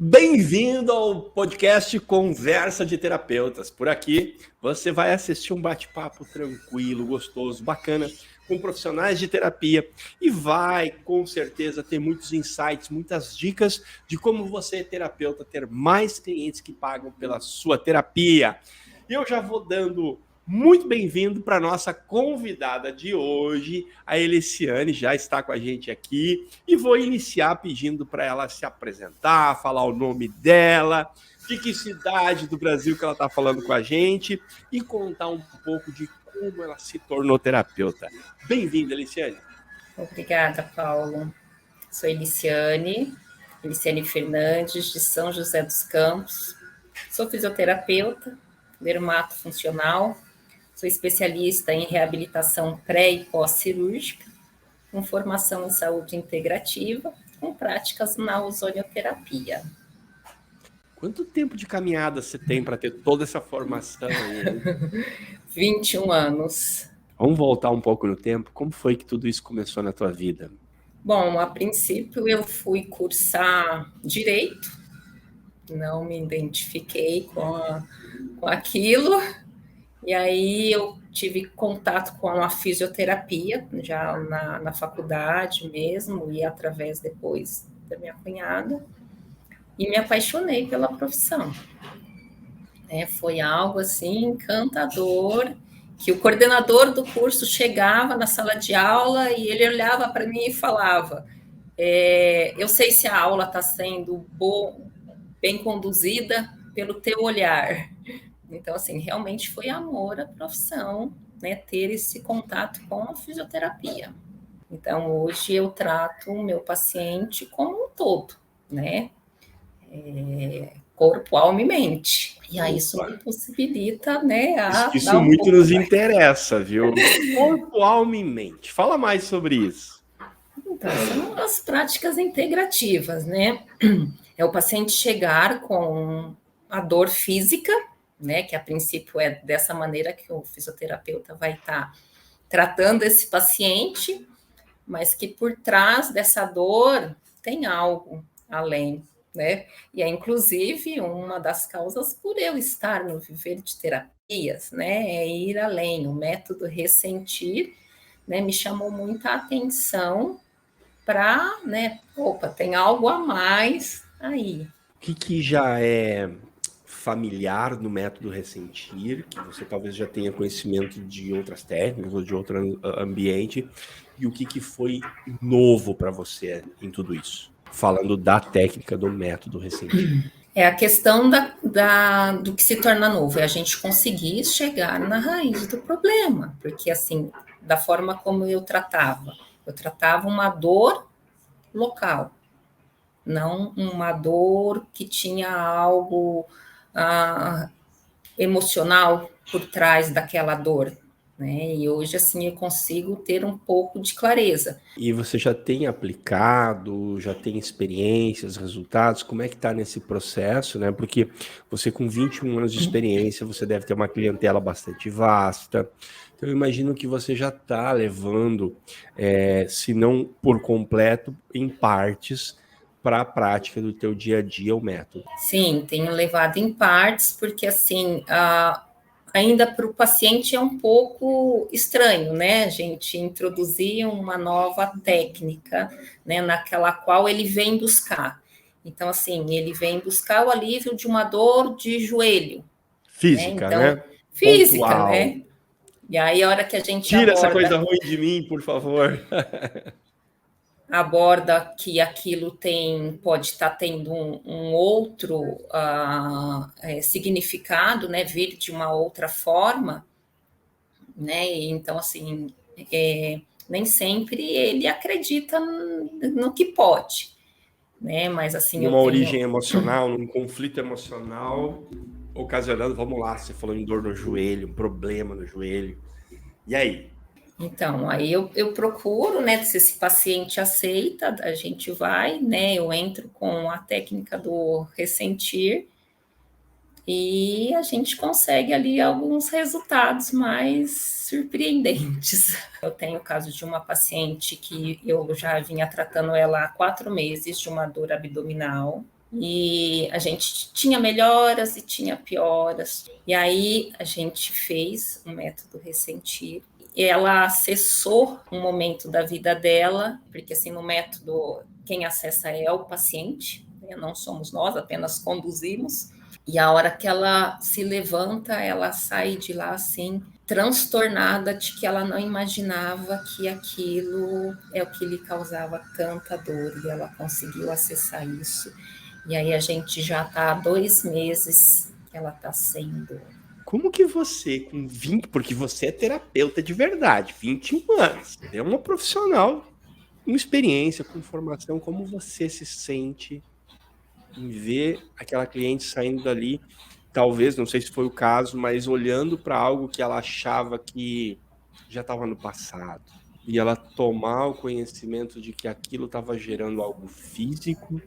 Bem-vindo ao podcast Conversa de Terapeutas. Por aqui você vai assistir um bate-papo tranquilo, gostoso, bacana, com profissionais de terapia e vai, com certeza, ter muitos insights, muitas dicas de como você, terapeuta, ter mais clientes que pagam pela sua terapia. E eu já vou dando muito bem-vindo para a nossa convidada de hoje, a Eliciane, já está com a gente aqui, e vou iniciar pedindo para ela se apresentar, falar o nome dela, de que cidade do Brasil que ela está falando com a gente, e contar um pouco de como ela se tornou terapeuta. Bem-vinda, Eliciane. Obrigada, Paulo. Sou Eliciane Fernandes, de São José dos Campos. Sou fisioterapeuta, dermatofuncional, sou especialista em reabilitação pré- e pós-cirúrgica, com formação em saúde integrativa, com práticas na ozonioterapia. Quanto tempo de caminhada você tem para ter toda essa formação aí? 21 anos. Vamos voltar um pouco no tempo. Como foi que tudo isso começou na tua vida? Bom, a princípio eu fui cursar Direito, não me identifiquei com aquilo, e aí eu tive contato com a fisioterapia, já na faculdade mesmo, e através depois da minha cunhada, e me apaixonei pela profissão. Foi algo assim encantador, que o coordenador do curso chegava na sala de aula e ele olhava para mim e falava: eu sei se a aula está sendo bem conduzida pelo teu olhar. Então, assim, realmente foi amor à profissão, né, ter esse contato com a fisioterapia. Então, hoje eu trato o meu paciente como um todo, né? Corpo, alma e mente. E aí isso me possibilita, né, a Isso dar um muito pouco nos mais. interessa, viu? Corpo, alma e mente. Fala mais sobre isso. Então, são as práticas integrativas, né? É o paciente chegar com a dor física, né? Que a princípio é dessa maneira que o fisioterapeuta vai estar tratando esse paciente, mas que por trás dessa dor tem algo além, né? E é inclusive uma das causas por eu estar no Viver de Terapias, né? É ir além. O método Ressentir, né, me chamou muita atenção para, né, opa, tem algo a mais aí. O que já é familiar no método Ressentir, que você talvez já tenha conhecimento de outras técnicas ou de outro ambiente, e o que foi novo para você em tudo isso? Falando da técnica do método Ressentir. É a questão do que se torna novo, é a gente conseguir chegar na raiz do problema, porque assim, da forma como eu tratava uma dor local, não uma dor que tinha algo emocional por trás daquela dor, né? E hoje, assim, eu consigo ter um pouco de clareza. E você já tem aplicado, já tem experiências, resultados? Como é que está nesse processo, né? Porque você com 21 anos de experiência, você deve ter uma clientela bastante vasta. Então, eu imagino que você já está levando, se não por completo, em partes, para a prática do teu dia a dia o método. Sim, tenho levado em partes, porque, assim, ainda para o paciente é um pouco estranho, né? A gente introduzir uma nova técnica, né, naquela qual ele vem buscar. Então, assim, ele vem buscar o alívio de uma dor de joelho, né? Física, Então, né? física, Pontual. né? E aí, a hora que a gente Tira essa coisa ruim de mim, por favor. aborda que aquilo pode estar tendo um outro significado, né? Vir de uma outra forma, né? E então, assim, nem sempre ele acredita no que pode, né? Mas assim, eu Numa tenho. origem emocional, num conflito emocional ocasionando, vamos lá, você falou em dor no joelho, um problema no joelho. E aí? Então, aí eu procuro, né, se esse paciente aceita, a gente vai, né, eu entro com a técnica do Ressentir e a gente consegue ali alguns resultados mais surpreendentes. Eu tenho o caso de uma paciente que eu já vinha tratando ela há 4 meses de uma dor abdominal, E a gente tinha melhoras e tinha pioras. E aí a gente fez um método Ressentir. Ela acessou um momento da vida dela, porque assim, no método, quem acessa é o paciente, né? Não somos nós, apenas conduzimos. E a hora que ela se levanta, ela sai de lá assim, transtornada de que ela não imaginava que aquilo é o que lhe causava tanta dor, e ela conseguiu acessar isso. E aí a gente já está há 2 meses que ela está sem dor. Como que você, com 20, porque você é terapeuta de verdade, 21 anos, é uma profissional com experiência, com formação, como você se sente em ver aquela cliente saindo dali, talvez, não sei se foi o caso, mas olhando para algo que ela achava que já estava no passado, e ela tomar o conhecimento de que aquilo estava gerando algo físico,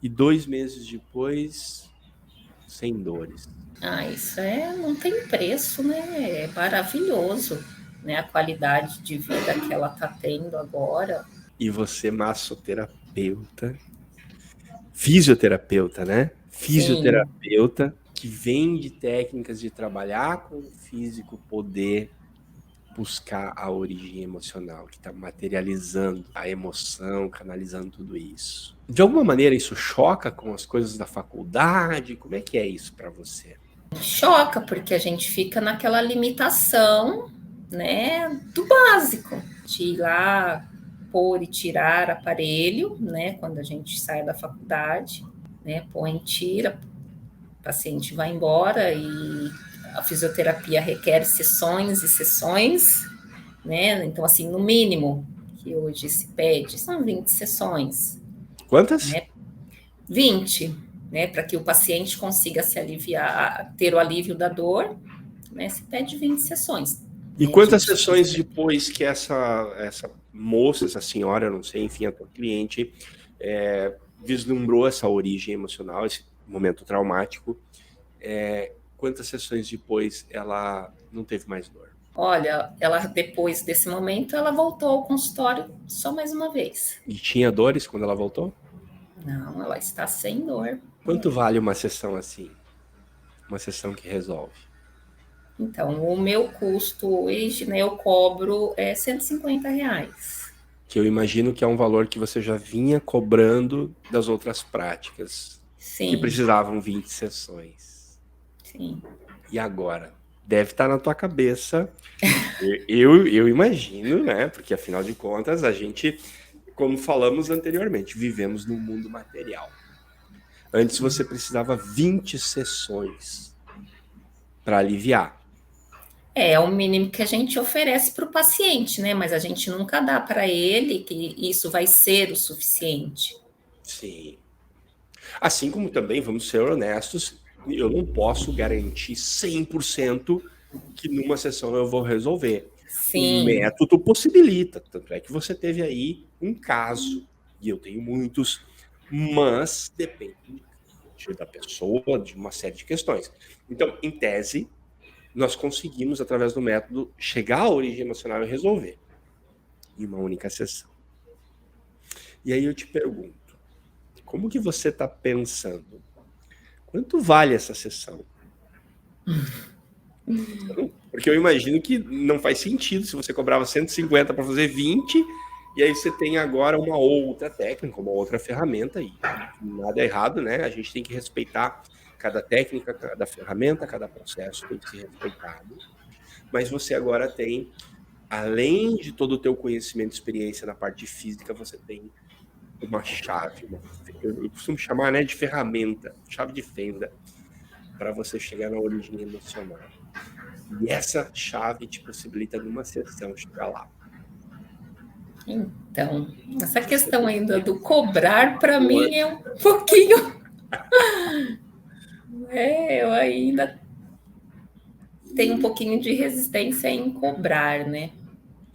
e 2 meses depois, sem dores. Isso não tem preço, né? É maravilhoso, né? A qualidade de vida que ela está tendo agora. E você, massoterapeuta, fisioterapeuta, né? Fisioterapeuta que vem de técnicas de trabalhar com o físico, poder buscar a origem emocional, que está materializando a emoção, canalizando tudo isso. De alguma maneira isso choca com as coisas da faculdade? Como é que é isso para você? Choca, porque a gente fica naquela limitação, né, do básico, de ir lá pôr e tirar aparelho, né, quando a gente sai da faculdade, né, põe, tira, o paciente vai embora, e a fisioterapia requer sessões e sessões, né, então assim, no mínimo que hoje se pede são 20 sessões. Quantas? Né? 20, né, para que o paciente consiga se aliviar, ter o alívio da dor, né, se pede 20 sessões. E quantas sessões depois que essa moça, essa senhora, não sei, enfim, a tua cliente, vislumbrou essa origem emocional, esse momento traumático, quantas sessões depois ela não teve mais dor? Olha, ela depois desse momento, ela voltou ao consultório só mais uma vez. E tinha dores quando ela voltou? Não, ela está sem dor. Quanto vale uma sessão assim? Uma sessão que resolve? Então, o meu custo hoje, né, eu cobro R$150. Que eu imagino que é um valor que você já vinha cobrando das outras práticas. Sim. Que precisavam 20 sessões. Sim. E agora? Deve estar na tua cabeça. Eu imagino, né? Porque afinal de contas, a gente, como falamos anteriormente, vivemos num mundo material. Antes você precisava 20 sessões para aliviar. É o mínimo que a gente oferece para o paciente, né? Mas a gente nunca dá para ele que isso vai ser o suficiente. Sim. Assim como também, vamos ser honestos, eu não posso garantir 100% que numa sessão eu vou resolver. Sim. O método possibilita, tanto é que você teve aí um caso, e eu tenho muitos, mas depende da pessoa, de uma série de questões. Então, em tese, nós conseguimos, através do método, chegar à origem emocional e resolver em uma única sessão. E aí eu te pergunto, como que você está pensando? Quanto vale essa sessão? Porque eu imagino que não faz sentido se você cobrava 150 para fazer 20, e aí você tem agora uma outra técnica, uma outra ferramenta, e nada é errado, né? A gente tem que respeitar cada técnica, cada ferramenta, cada processo tem que ser respeitado. Mas você agora tem, além de todo o teu conhecimento e experiência na parte física, você tem uma chave, eu costumo chamar, né, de ferramenta, chave de fenda, para você chegar na origem emocional. E essa chave te possibilita numa sessão chegar lá. Então, essa questão ainda do cobrar, para mim, é um pouquinho... eu ainda tenho um pouquinho de resistência em cobrar, né?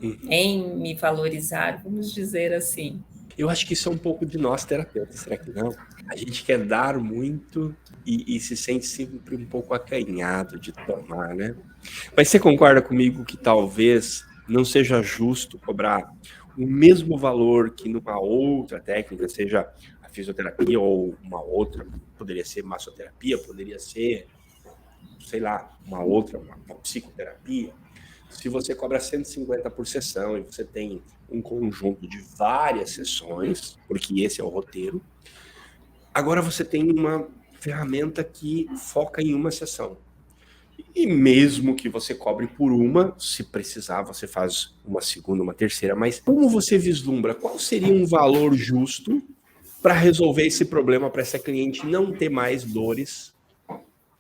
Em me valorizar, vamos dizer assim. Eu acho que isso é um pouco de nós, terapeutas, será que não? A gente quer dar muito e se sente sempre um pouco acanhado de tomar, né? Mas você concorda comigo que talvez não seja justo cobrar o mesmo valor que numa outra técnica, seja a fisioterapia ou uma outra, poderia ser massoterapia, poderia ser, sei lá, uma psicoterapia. Se você cobra 150 por sessão e você tem um conjunto de várias sessões, porque esse é o roteiro, agora você tem uma ferramenta que foca em uma sessão. E mesmo que você cobre por uma, se precisar, você faz uma segunda, uma terceira, mas como você vislumbra qual seria um valor justo para resolver esse problema, para essa cliente não ter mais dores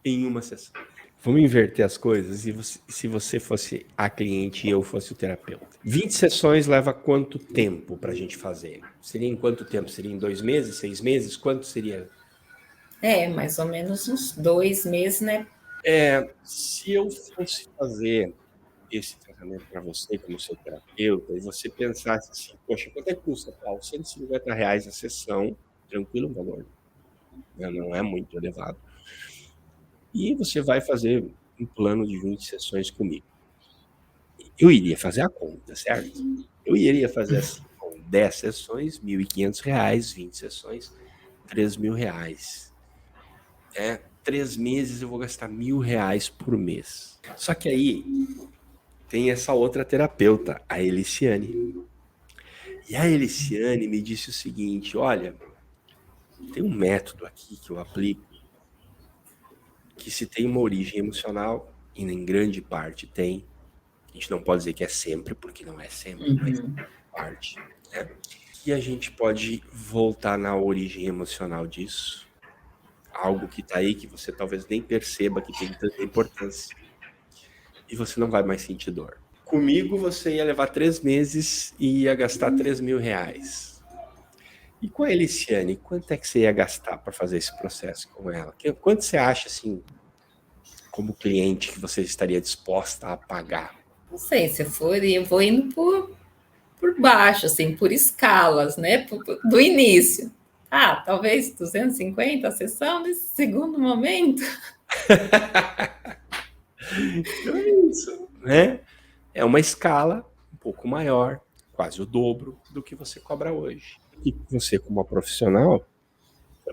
em uma sessão? Vamos inverter as coisas. E se você fosse a cliente e eu fosse o terapeuta? 20 sessões leva quanto tempo para a gente fazer? Seria em quanto tempo? Seria em 2 meses, 6 meses? Quanto seria? Mais ou menos uns 2 meses, né? Se eu fosse fazer esse tratamento para você como seu terapeuta e você pensasse assim, poxa, quanto é que custa, Paulo? R$ 150 a sessão, tranquilo, um valor, né? Não é muito elevado. E você vai fazer um plano de 20 sessões comigo. Eu iria fazer a conta, certo? Eu iria fazer assim, com 10 sessões, R$ 1.500, 20 sessões, R$ 3.000. 3 meses eu vou gastar R$ 1.000 por mês. Só que aí tem essa outra terapeuta, a Eliciane. E a Eliciane me disse o seguinte, olha, tem um método aqui que eu aplico, que se tem uma origem emocional, e em grande parte tem, a gente não pode dizer que é sempre, porque não é sempre, mas parte, né? E a gente pode voltar na origem emocional disso, algo que tá aí, que você talvez nem perceba que tem tanta importância, e você não vai mais sentir dor. Comigo você ia levar 3 meses e ia gastar R$ 3.000. E com a Eliciane, quanto é que você ia gastar para fazer esse processo com ela? Quanto você acha, assim, como cliente, que você estaria disposta a pagar? Não sei, se eu vou indo por baixo, assim, por escalas, né? Do início. Talvez 250 a sessão nesse segundo momento. Então é isso, né? É uma escala um pouco maior, quase o dobro do que você cobra hoje. E você, como uma profissional,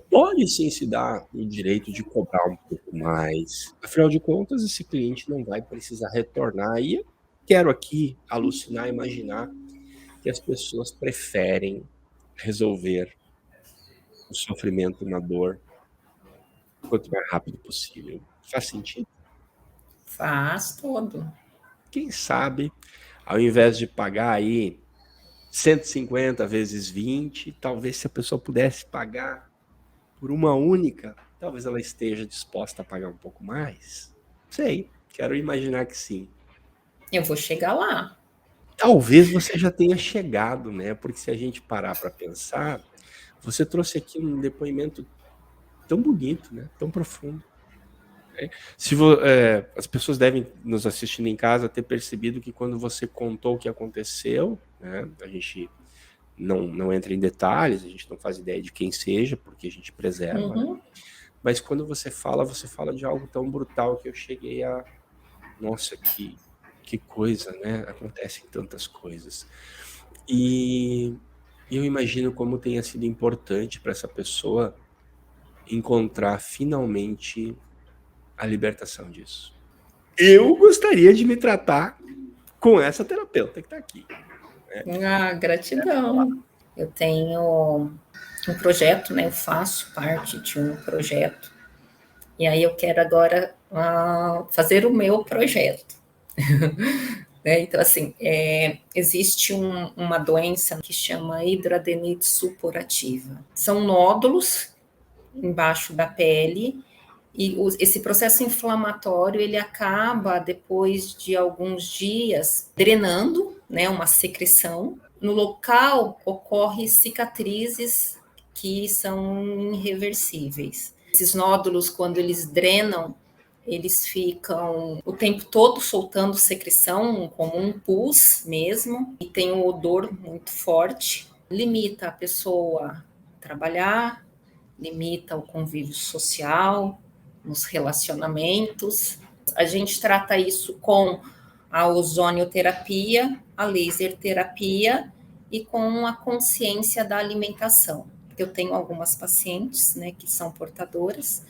pode sim se dar o direito de cobrar um pouco mais. Afinal de contas, esse cliente não vai precisar retornar. E eu quero aqui alucinar, imaginar que as pessoas preferem resolver o sofrimento na dor quanto mais rápido possível. Faz sentido? Faz todo. Quem sabe, ao invés de pagar aí 150 vezes 20, talvez se a pessoa pudesse pagar por uma única, talvez ela esteja disposta a pagar um pouco mais. Sei, quero imaginar que sim. Eu vou chegar lá. Talvez você já tenha chegado, né? Porque se a gente parar para pensar, você trouxe aqui um depoimento tão bonito, né? Tão profundo. As pessoas devem, nos assistindo em casa, ter percebido que quando você contou o que aconteceu, né? A gente não entra em detalhes, a gente não faz ideia de quem seja, porque a gente preserva. Uhum. Mas quando você fala de algo tão brutal que eu cheguei a... Nossa, que coisa, né? Acontecem tantas coisas. E eu imagino como tenha sido importante para essa pessoa encontrar finalmente a libertação disso. Eu gostaria de me tratar com essa terapeuta que está aqui. Gratidão. Eu tenho um projeto, né? Eu faço parte de um projeto. E aí eu quero agora fazer o meu projeto. Então, assim, existe uma doença que chama hidradenitis supurativa. São nódulos embaixo da pele e esse processo inflamatório ele acaba depois de alguns dias drenando, né, uma secreção. No local ocorrem cicatrizes que são irreversíveis. Esses nódulos, quando eles drenam, eles ficam o tempo todo soltando secreção, como um pus mesmo, e tem um odor muito forte. Limita a pessoa a trabalhar, limita o convívio social, nos relacionamentos. A gente trata isso com a ozonioterapia, a laser terapia e com a consciência da alimentação. eu tenho algumas pacientes, né, que são portadoras,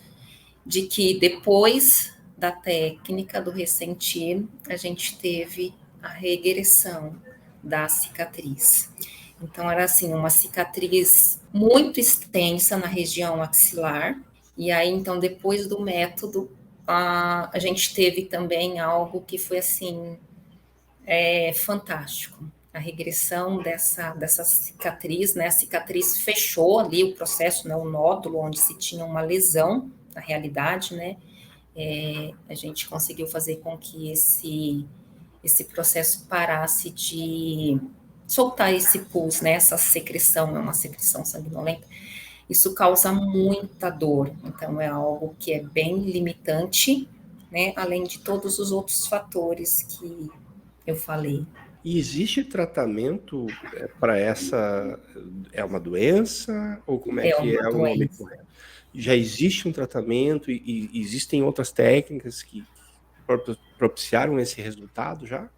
de que depois da técnica do Ressentir, a gente teve a regressão da cicatriz. Então, era assim, uma cicatriz muito extensa na região axilar, e aí, então, depois do método, a gente teve também algo que foi, assim, fantástico. A regressão dessa cicatriz, né? A cicatriz fechou ali o processo, né? O nódulo onde se tinha uma lesão, na realidade, né? A gente conseguiu fazer com que esse processo parasse de soltar esse pus, né? Essa secreção, é uma secreção sanguinolenta. Isso causa muita dor, então é algo que é bem limitante, né? Além de todos os outros fatores que eu falei. E existe tratamento para essa... É uma doença? Ou como é que uma é o nome doença. correto? Já existe um tratamento e existem outras técnicas que propiciaram esse resultado já?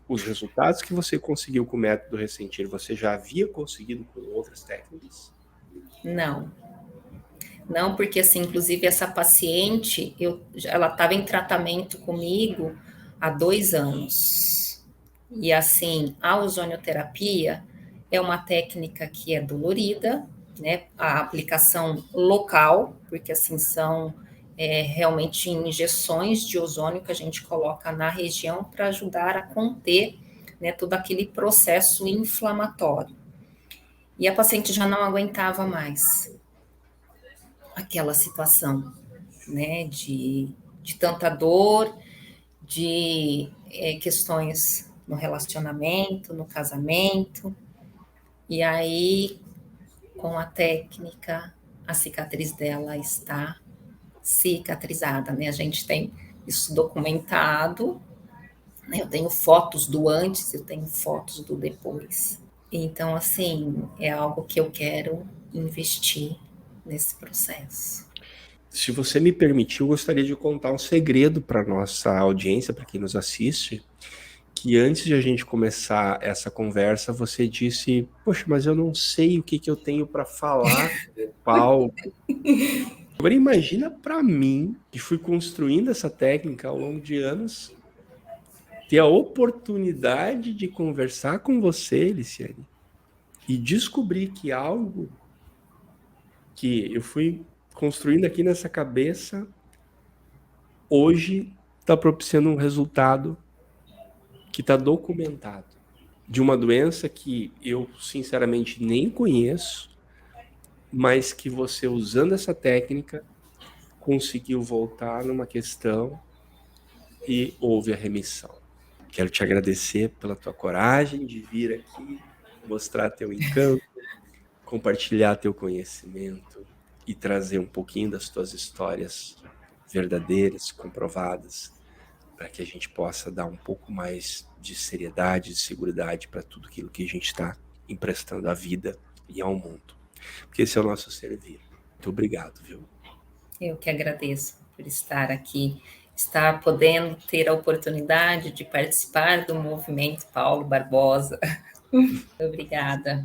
Os resultados que você conseguiu com o método Ressentir, você já havia conseguido com outras técnicas? Não, porque assim, inclusive essa paciente, ela estava em tratamento comigo há 2 anos. E assim, a ozonioterapia é uma técnica que é dolorida, né? A aplicação local, porque assim são realmente injeções de ozônio que a gente coloca na região para ajudar a conter, né, todo aquele processo inflamatório. E a paciente já não aguentava mais aquela situação, né, de tanta dor, de questões no relacionamento, no casamento, e aí, com a técnica, a cicatriz dela está cicatrizada, né, a gente tem isso documentado, né, eu tenho fotos do antes, eu tenho fotos do depois, então, assim, é algo que eu quero investir nesse processo. Se você me permitir, eu gostaria de contar um segredo para nossa audiência, para quem nos assiste, que antes de a gente começar essa conversa, você disse, poxa, mas eu não sei o que eu tenho para falar com o Paulo. Agora imagina para mim, que fui construindo essa técnica ao longo de anos, ter a oportunidade de conversar com você, Eliciane, e descobrir que algo que eu fui construindo aqui nessa cabeça, hoje está propiciando um resultado que está documentado, de uma doença que eu, sinceramente, nem conheço, mas que você, usando essa técnica, conseguiu voltar numa questão e houve a remissão. Quero te agradecer pela tua coragem de vir aqui, mostrar teu encanto, compartilhar teu conhecimento e trazer um pouquinho das tuas histórias verdadeiras, comprovadas, para que a gente possa dar um pouco mais de seriedade, de seguridade para tudo aquilo que a gente está emprestando à vida e ao mundo. Porque esse é o nosso servir. Muito obrigado, viu? Eu que agradeço por estar aqui, estar podendo ter a oportunidade de participar do movimento Paulo Barbosa. Obrigada.